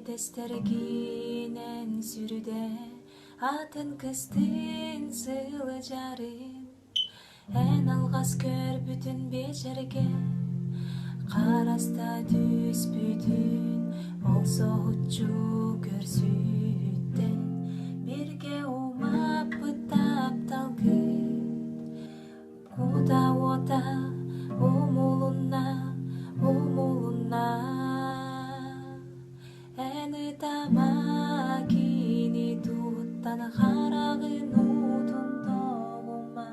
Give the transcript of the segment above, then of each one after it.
тестергинен сүрүдө атын кыстын сыйлы жарын эн алгас көрбүтүн бечерге караста түспүтүн болсо учу көрсүттен бирге умаппыт таптал куда ота умулуна эни тамакини туттан харагын утундогума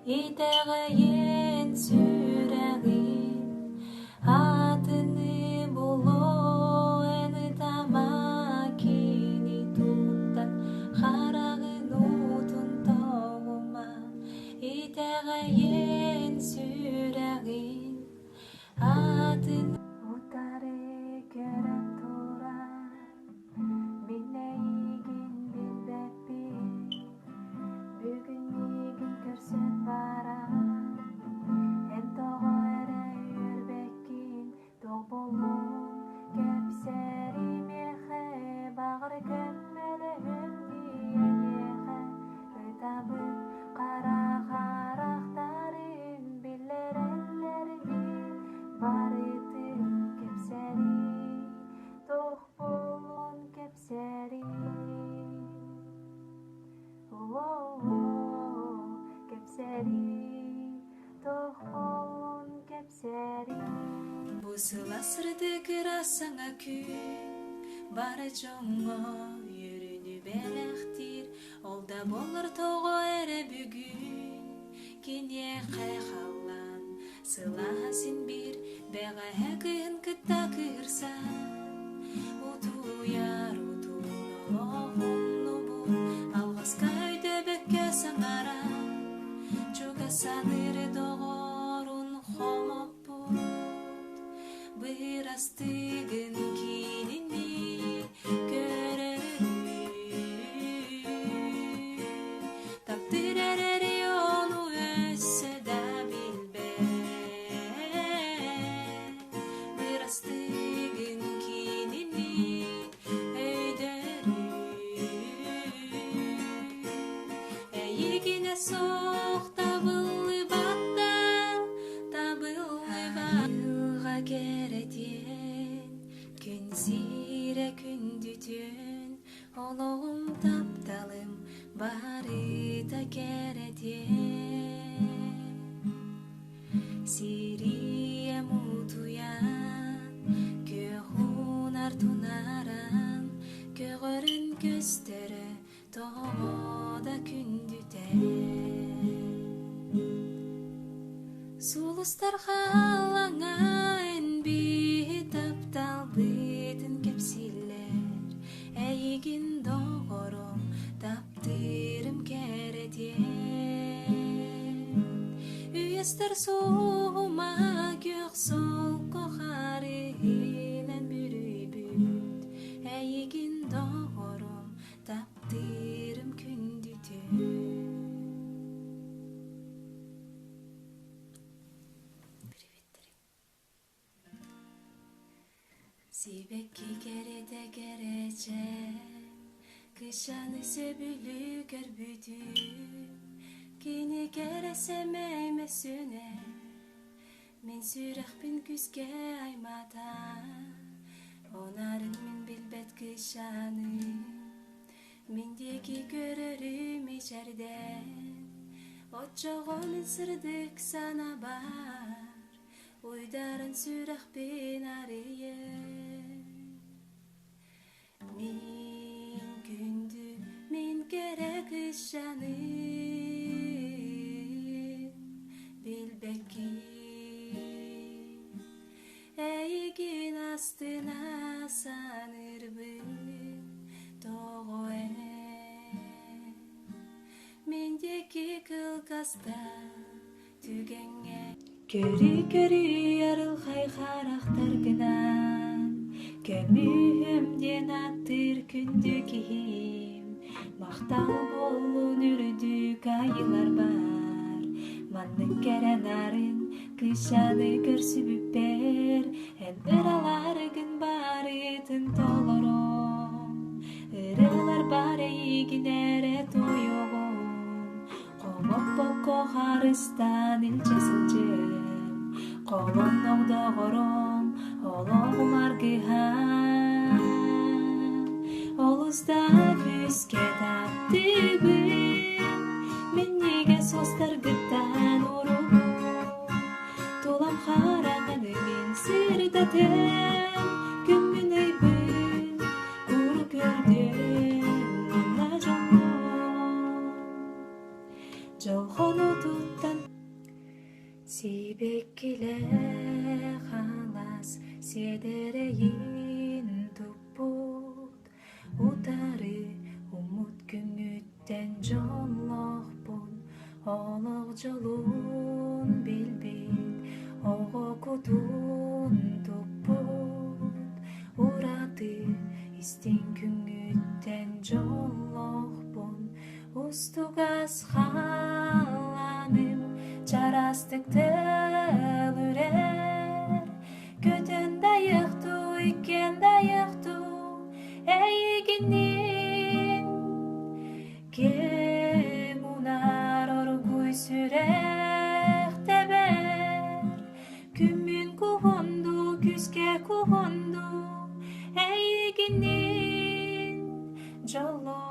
итегейин сүрегин атыны було эни тамакини туттан харагын утундогума итегейин сүрегин атын утары керен тура билейгин билбеппин бүгүн ийгин көрсөт бара эн того эре үрбеккин доболун кепсери мехе багыр көммеле өндиенехе ытабы кара характарын билерелерини барытын кепсери тохполун кепсери кепсери тохполун кепсери бу сыласырды кырасаңа күн бары жоңго үйрүнү белектир олда болор того эре бүгүн кине кайхалан сыласын бир бега экин кытта кырса утуяр утуnoloğunu algaz köyde bekке саңара чуга саныры догорун хомоппут бырастыгын кинини көрөрү таптыререри ону өссө да билбе бырастыгын кинини өйдөрү эйигине сок табылы батта табылга керетен күн сире күндүтүн ологум тапталым барыта керетен сирие мутуян көхунар тунаран көгөрүн көстөрө тоғода күндүтен сулустар халаңа энби тапталбытын кепсилер эйигин догором таптырым керетен үйестер суума көк солко харынен бүрүбүт эйигин догором таптырым күндүтөн Sibekki gerede gerece kışanı söbülü görbüdüm kini geresemeyme süne min sürek bin küske aymada onarın min bilbet kışanı mindeki görürüm içerden otçoğu min sırdık sana bar uydarın sürek bin arıya min gündü min gerek ışanı bilbeki eygin astına sanırbın toğu mindeki kılkasta tügenge Körü yarılgay характаргынан көмүмден аттыр күндү кийим мактал болун үрдүк айылар бар мандын керенарын кышаны көрсүбүп бер эн ыралар күн барытын толоро игинере тоёгом комок бокко харыстан илче сылжым колонноңдо кором ологум аргыхан олузда бүске таптыбын мен неге состаргыттан урубум тулам хараганы мен сырдатым күмүнөйбүн куру көрдүм мына жолхону туттан сибеккиле халас седерейин туппут утары умут күңүттен жоллокпун олок жолун билбейт ого кутун туппут ураты истин күңүттен жоллокпун устугас халаным жарастыкты үрер көтөн дайыктуу иккен дайыктуу эйигинин кем унар оргуй сүрэх тебер күмүн кугонду күзге кугонду эйигинин жолу